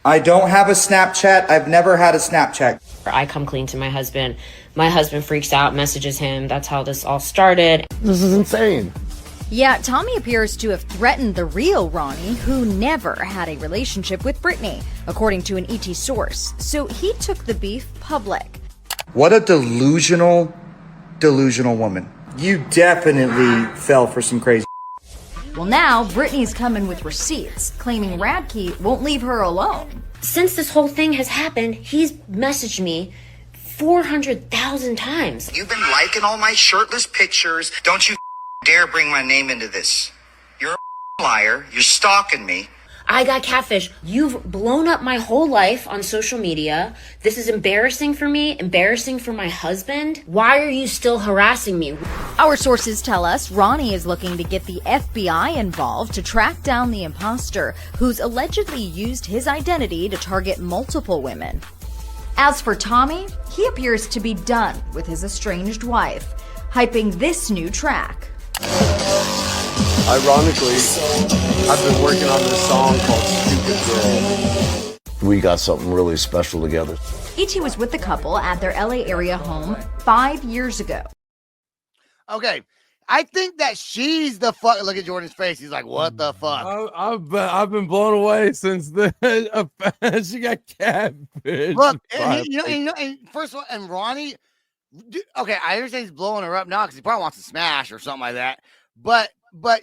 I don't have a Snapchat. I've never had a Snapchat. I come clean to my husband. My husband freaks out, messages him. That's how this all started. This is insane. Yeah, Tommy appears to have threatened the real Ronnie, who never had a relationship with Brittany, according to an ET source. So he took the beef public. What a delusional woman. You definitely fell for some crazy. Well, now Brittany's coming with receipts, claiming Radke won't leave her alone. Since this whole thing has happened, he's messaged me 400,000 times. You've been liking all my shirtless pictures. Don't you dare bring my name into this. You're a liar. You're stalking me. I got catfish. You've blown up my whole life on social media. This is embarrassing for me, embarrassing for my husband. Why are you still harassing me? Our sources tell us Ronnie is looking to get the FBI involved to track down the imposter who's allegedly used his identity to target multiple women. As for Tommy, he appears to be done with his estranged wife, hyping this new track. Ironically, I've been working on this song called Stupid Girl. We got something really special together. E.T. was with the couple at their LA area home 5 years ago. Okay. I think that she's the fuck. Look at Jordan's face. He's like, what the fuck? I've been blown away since then. She got catfish. Look, and first of all, and Ronnie, okay, I understand he's blowing her up now because he probably wants to smash or something like that. But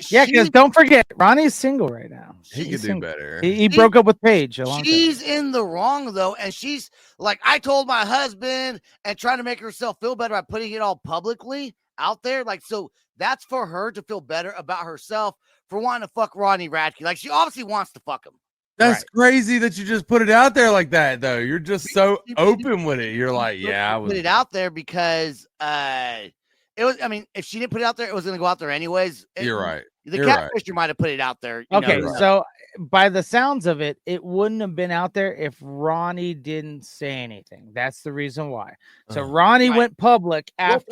yeah, because don't forget, Ronnie's single right now. He could do better. He broke up with Paige a long time. She's in the wrong though, and she's like, I told my husband, and trying to make herself feel better by putting it all publicly out there. Like, so that's for her to feel better about herself for wanting to fuck Ronnie Radke. Like, she obviously wants to fuck him. That's crazy that you just put it out there like that, though. You're just so open with it. You're like, yeah, I put it out there because it was. I mean, if she didn't put it out there, it was going to go out there anyways. You're right. The catfisher might have put it out there. Okay, so by the sounds of it, it wouldn't have been out there if Ronnie didn't say anything. That's the reason why. So Ronnie went public after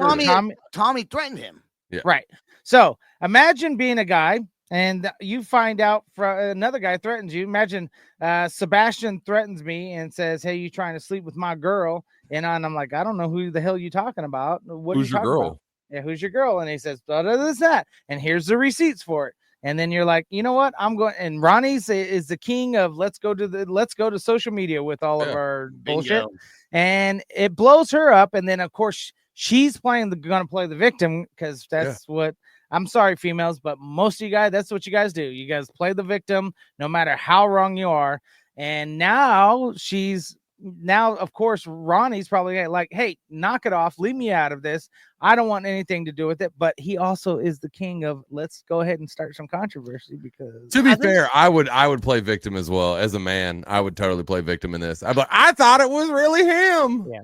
Tommy threatened him. Yeah. Right. So imagine being a guy and you find out another guy threatens you. Imagine Sebastian threatens me and says, hey, you trying to sleep with my girl? And I'm like, I don't know who the hell you talking about. What who's your girl? About? Yeah, who's your girl? And he says, that. And here's the receipts for it. And then you're like, you know what? I'm going. And Ronnie's is the king of let's go to social media with all of our bullshit. And it blows her up. And then of course she's going to play the victim because that's what. I'm sorry, females, but most of you guys, that's what you guys do. You guys play the victim, no matter how wrong you are. And now of course, Ronnie's probably like, hey, knock it off. Leave me out of this. I don't want anything to do with it. But he also is the king of let's go ahead and start some controversy because to be fair, I would play victim as well. As a man, I would totally play victim in this. I'd be like, I thought it was really him. Yeah.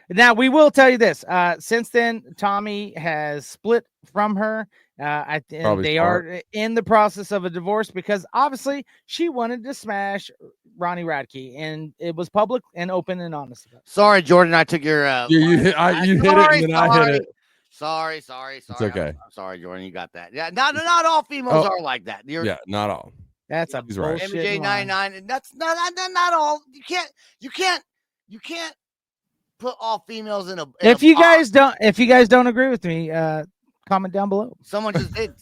Now we will tell you this. Since then, Tommy has split from her. They are in the process of a divorce because obviously she wanted to smash Ronnie Radke, and it was public and open and honest about it. Sorry, Jordan, I took your you hit it and then I hit it. Sorry. It's okay. I'm sorry, Jordan. You got that. Yeah, not all females are like that. Not all. That's a bullshit. MJ99, and that's not all. You can't put all females in a. If you guys don't agree with me, comment down below. Someone just did.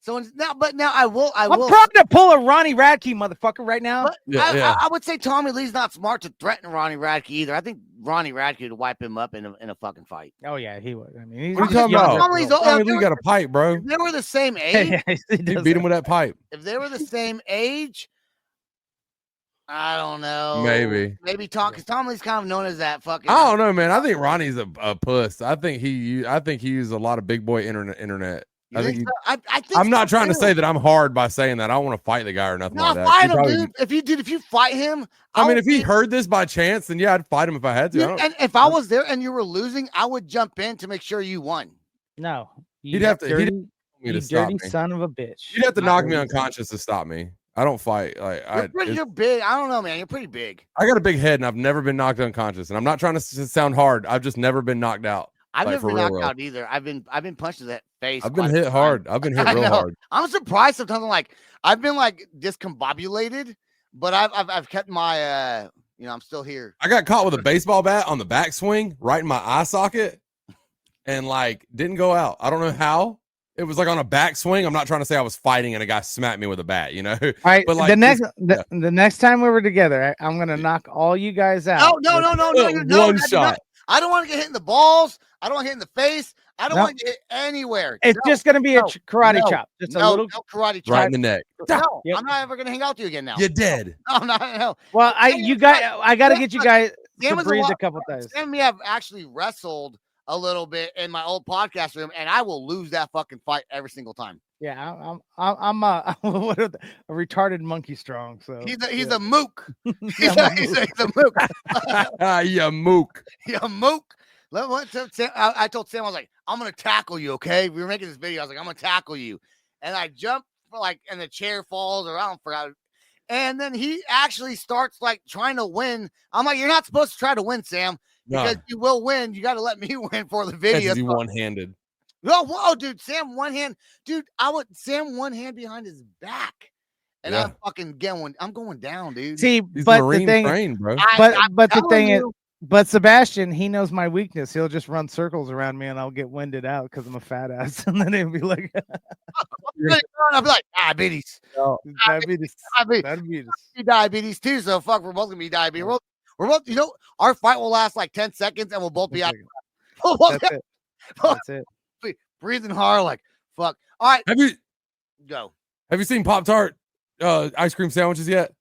Now I will. I'm trying to pull a Ronnie Radke motherfucker right now. I would say Tommy Lee's not smart to threaten Ronnie Radke either. I think Ronnie Radke would wipe him up in a fucking fight. Oh yeah, he would. I mean, what are you talking about? Tommy Lee got a pipe, bro. If they were the same age, he beat him with that pipe. If they were the same age, I don't know. Maybe Tom Lee's kind of known as that fucking. I don't know, man. I think Ronnie's a puss. I think he used a lot of big boy internet. I'm not trying to say that I'm hard by saying that. I don't want to fight the guy or nothing like that. Fight him, dude. If you fight him, if he heard this by chance, then yeah, I'd fight him if I had to. And if I was there and you were losing, I would jump in to make sure you won. No, he'd have to. You dirty son of a bitch. You'd have to knock me unconscious to stop me. I don't fight. You're big. I don't know, man. You're pretty big. I got a big head, and I've never been knocked unconscious. And I'm not trying to sound hard. I've just never been knocked out. I've never been knocked out either. I've been punched in that face. I've been hit hard. I've been hit real hard. I'm surprised sometimes. I've been discombobulated, but I've kept my I'm still here. I got caught with a baseball bat on the backswing, right in my eye socket, and didn't go out. I don't know how. It was on a backswing. I'm not trying to say I was fighting and a guy smacked me with a bat, All right, but the next time we were together, I'm gonna knock all you guys out. No. One shot. I don't want to get hit in the balls. I don't want to get hit in the face. I don't want to get hit anywhere. It's just going to be a karate chop. Just a little karate chop. Right in the neck. No, I'm not ever going to hang out with you again now. You're dead. No, I'm not. No. Well, I got to get you guys to breathe a couple times. Sam and me have actually wrestled a little bit in my old podcast room, and I will lose that fucking fight every single time. Yeah, I'm a retarded monkey strong. So he's a mook. He's a mook. Yeah, mook. Yeah, mook. I told Sam, I was like, I'm gonna tackle you. Okay, we were making this video. I was like, I'm gonna tackle you, and I jump and the chair falls, or I don't forgot. And then he actually starts trying to win. I'm like, you're not supposed to try to win, Sam, because you will win. You got to let me win for the video. He's one-handed. No, whoa, dude, Sam one hand behind his back, and I'm fucking I'm going down, dude. See, he's but Marine the thing, trained, bro. But the thing is, but Sebastian, he knows my weakness. He'll just run circles around me, and I'll get winded out because I'm a fat ass, and then he'll be like, I'll be like, diabetes. Oh, diabetes. Diabetes too. So fuck, we're both gonna be diabetes. We're both, our fight will last 10 seconds, and we'll both be out. That's it. Breathing hard, fuck. All right, Have you seen Pop-Tart ice cream sandwiches yet?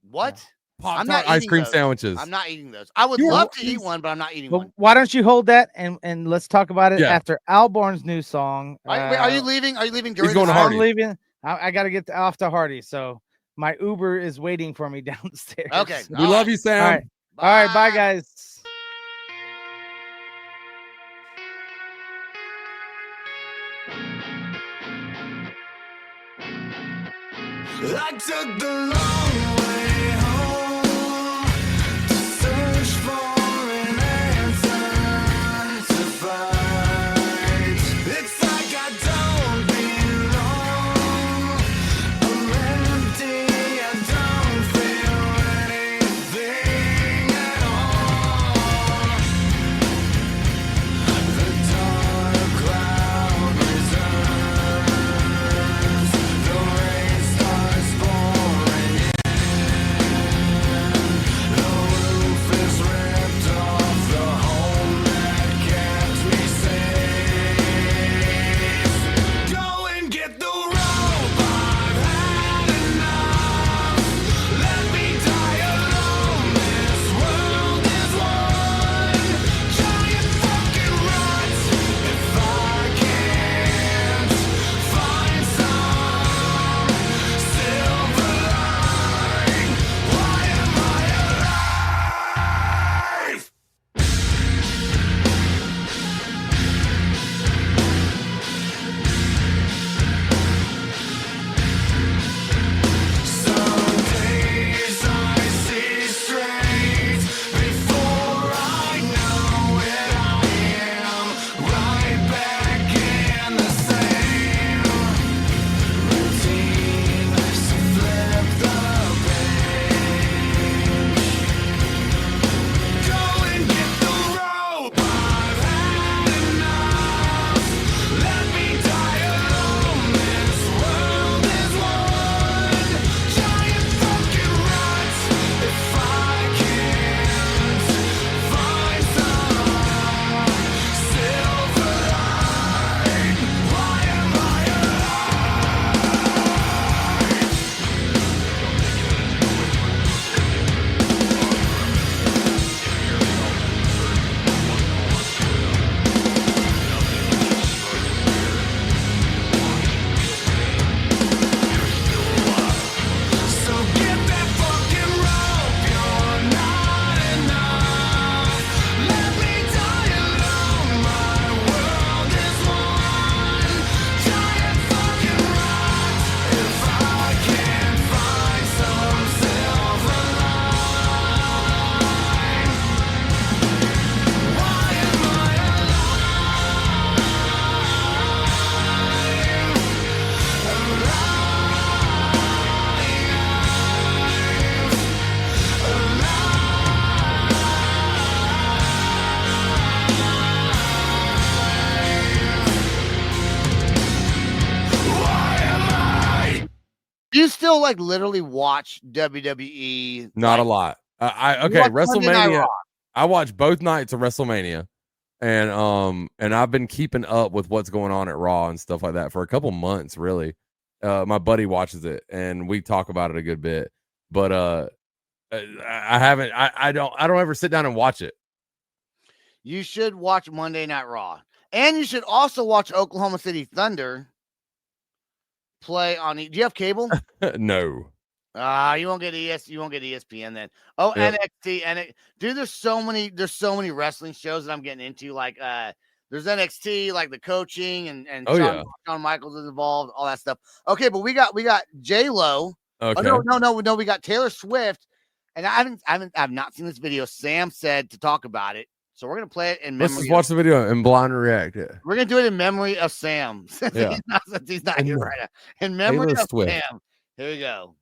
What? I'm not ice cream sandwiches. I'm not eating those. I would love to eat one, but I'm not eating one. Why don't you hold that and let's talk about it after Alborn's new song. Are you leaving? Are you leaving? He's going to Hardy. I'm leaving. I got to get off to Hardy, so my Uber is waiting for me downstairs. Okay, we love you, Sam. All right, bye guys. I took the long way home to search for an answer to find. It's like I don't belong. I'm empty. I don't feel anything at all. still like literally watch WWE? Not a lot. Okay, WrestleMania. I watch both nights of WrestleMania, and I've been keeping up with what's going on at Raw and stuff like that for a couple months. Really, my buddy watches it, and we talk about it a good bit. But I haven't. I don't ever sit down and watch it. You should watch Monday Night Raw, and you should also watch Oklahoma City Thunder play on. Do you have cable? No. You won't get You won't get ESPN then. Oh, yep. NXT and dude, there's so many wrestling shows that I'm getting into. Like, there's NXT, like the coaching and Shawn Michaels is involved, all that stuff. Okay, but we got J-Lo. Okay. Oh, no, we got Taylor Swift, and I've not seen this video. Sam said to talk about it, so we're gonna play it in memory. Let's just watch the video and blind react. Yeah. We're gonna do it in memory of Sam. He's not here right now. In memory of Swift. Sam. Here we go.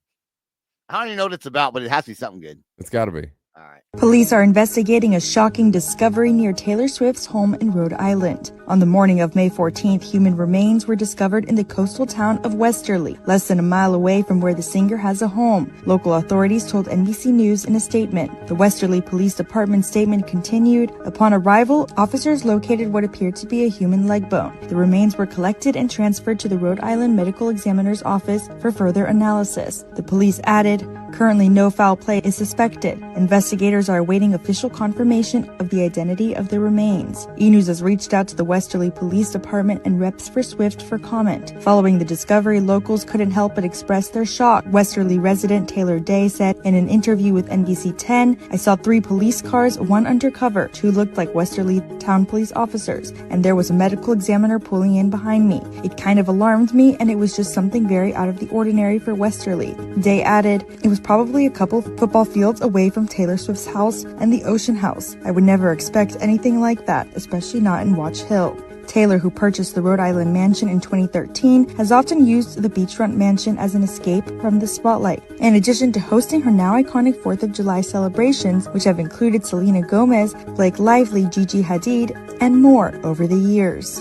I don't even know what it's about, but it has to be something good. It's got to be. All right. Police are investigating a shocking discovery near Taylor Swift's home in Rhode Island. On the morning of May 14th, human remains were discovered in the coastal town of Westerly, less than a mile away from where the singer has a home. Local authorities told NBC News in a statement. The Westerly Police Department statement continued, upon arrival, officers located what appeared to be a human leg bone. The remains were collected and transferred to the Rhode Island Medical Examiner's office for further analysis. The police added, currently no foul play is suspected. Investigators are awaiting official confirmation of the identity of the remains. E-News has reached out to the Westerly Police Department and reps for Swift for comment. Following the discovery, locals couldn't help but express their shock. Westerly resident Taylor Day said in an interview with NBC 10, I saw 3 police cars, one undercover, 2 looked like Westerly town police officers, and there was a medical examiner pulling in behind me. It kind of alarmed me, and it was just something very out of the ordinary for Westerly. Day added, it was probably a couple football fields away from Taylor Swift's house and the Ocean House. I would never expect anything like that, especially not in Watch Hill. Taylor, who purchased the Rhode Island mansion in 2013, has often used the beachfront mansion as an escape from the spotlight. In addition to hosting her now iconic 4th of July celebrations, which have included Selena Gomez, Blake Lively, Gigi Hadid, and more over the years.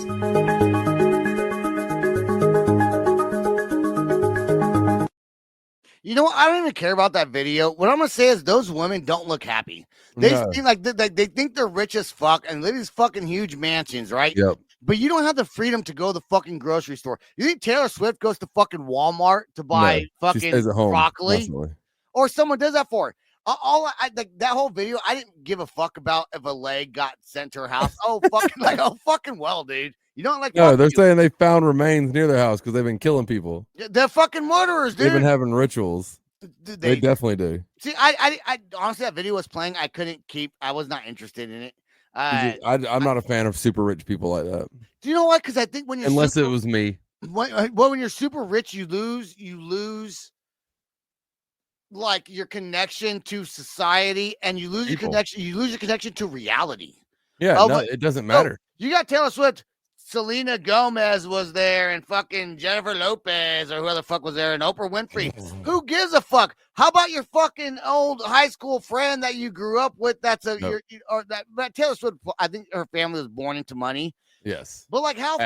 You know what? I don't even care about that video. What I'm gonna say is those women don't look happy. They seem like they think they're rich as fuck and live in these fucking huge mansions, right? Yep. But you don't have the freedom to go to the fucking grocery store. You think Taylor Swift goes to fucking Walmart to buy fucking broccoli, constantly. Or someone does that for her? Like that whole video, I didn't give a fuck about if a leg got sent to her house. Fucking well, dude. You don't like? No, they're saying they found remains near their house because they've been killing people. They're fucking murderers, dude. They've been having rituals. They definitely do. See, I honestly, that video was playing. I was not interested in it. I'm not a fan of super rich people like that. Do you know what? Because I think when you're it was me. When you're super rich, you lose like your connection to society, and you lose your connection. You lose your connection to reality. Yeah, it doesn't matter. You got Taylor Swift. Selena Gomez was there, and fucking Jennifer Lopez or whoever the fuck was there, and Oprah Winfrey. Who gives a fuck? How about your fucking old high school friend that you grew up with? That's that Taylor Swift. I think her family was born into money. Yes, but like how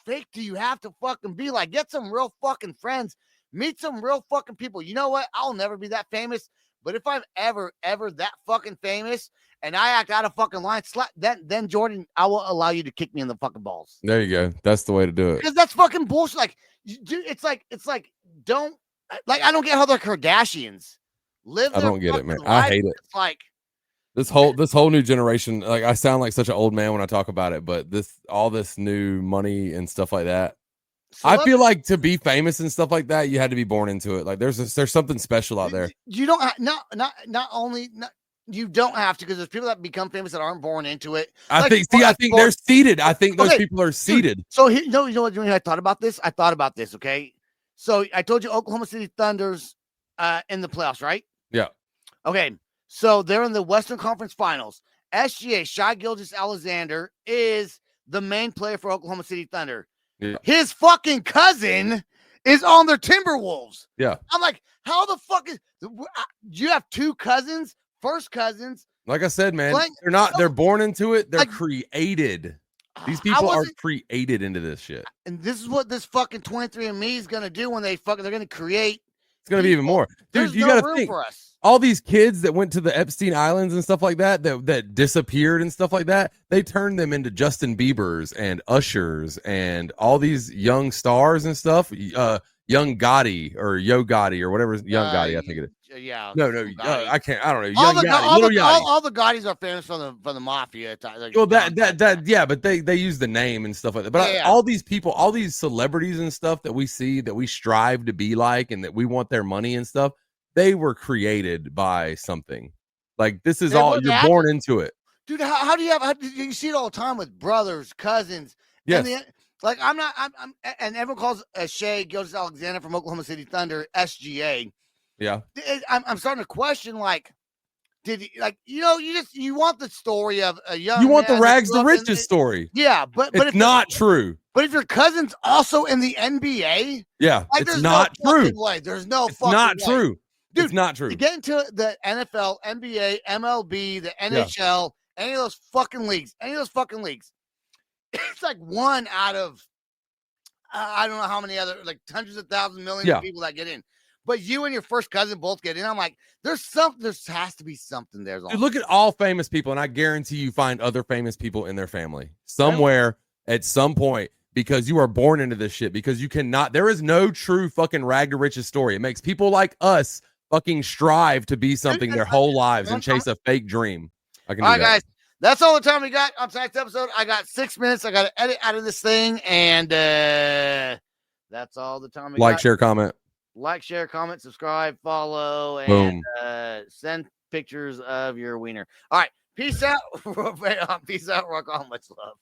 fake do you have to fucking be? Like, get some real fucking friends, meet some real fucking people. You know what? I'll never be that famous, but if I'm ever that fucking famous and I act out of fucking line, then Jordan, I will allow you to kick me in the fucking balls. There you go. That's the way to do it. Because that's fucking bullshit. Like, dude, it's like I don't get how the Kardashians live. I don't get it, man. Life. I hate it. It's like this whole new generation. Like, I sound like such an old man when I talk about it, but all this new money and stuff like that. I feel like to be famous and stuff like that, you had to be born into it. Like, there's something special out there. You don't you don't have to, because there's people that become famous that aren't born into it. I think they're seeded. I think those people are seeded. So you know what? I thought about this. Okay. So I told you Oklahoma City Thunder's in the playoffs, right? Yeah. Okay. So they're in the Western Conference Finals. SGA, Shai Gilgeous-Alexander, is the main player for Oklahoma City Thunder. Yeah. His fucking cousin is on their Timberwolves. Yeah. I'm like, how the fuck you have 2 cousins? First cousins. Like I said, man, they're born into it. They're created. These people are created into this shit. And this is what this fucking 23andMe is going to do when they're going to create It's gonna be even more, dude. You gotta think. For us. All these kids that went to the Epstein Islands and stuff like that, that disappeared and stuff like that, they turned them into Justin Biebers and Ushers and all these young stars and stuff. Young Gotti or Yo Gotti or whatever. Young Gotti, I think it is. Yeah. No, I can't. I don't know. All the Gottis are famous from the mafia. Well, yeah, but they use the name and stuff like that. But all these people, all these celebrities and stuff that we see, that we strive to be like, and that we want their money and stuff, they were created by something. Like this is all you're born into it, dude. How do you see it all the time with brothers, cousins? Yes. Like and everyone calls Shea Gilgeous-Alexander from Oklahoma City Thunder SGA. Yeah, I'm starting to question, like, did he, like, you want the story of a young, you want the rags to riches story. Yeah, but it's not true. But if your cousin's also in the NBA, yeah, like, it's not true. Way. There's no it's not way. True. Dude, it's not true. To get into the NFL, NBA, MLB, the NHL, any of those fucking leagues, it's like one out of I don't know how many other, like hundreds of thousands, millions of people that get in. But you and your first cousin both get in. I'm like, there has to be something there. Dude, look at all famous people, and I guarantee you find other famous people in their family somewhere at some point, because you are born into this shit. Because you cannot, there is no true fucking rag to riches story. It makes people like us fucking strive to be something their whole lives and chase a fake dream. All right, guys. That's all the time we got on tonight's episode. I got 6 minutes. I got to edit out of this thing. And that's all the time we got. Like, share, comment. Like, share, comment, subscribe, follow, and send pictures of your wiener. All right. Peace out. Peace out. Rock on. Much love.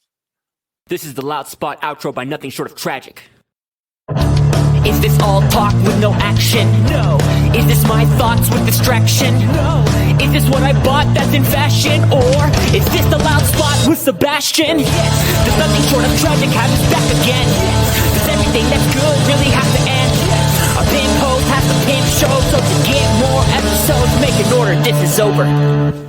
This is the Loud Spot outro by Nothing Short of Tragic. Is this all talk with no action? No. Is this my thoughts with distraction? No. Is this what I bought that's in fashion? Or is this the Loud Spot with Sebastian? Yes. Does Nothing Short of Tragic have his back again? Yes. Does everything that's good really have to end? Yes. Our pimp host has to pimp show, so to get more episodes, make an order, this is over.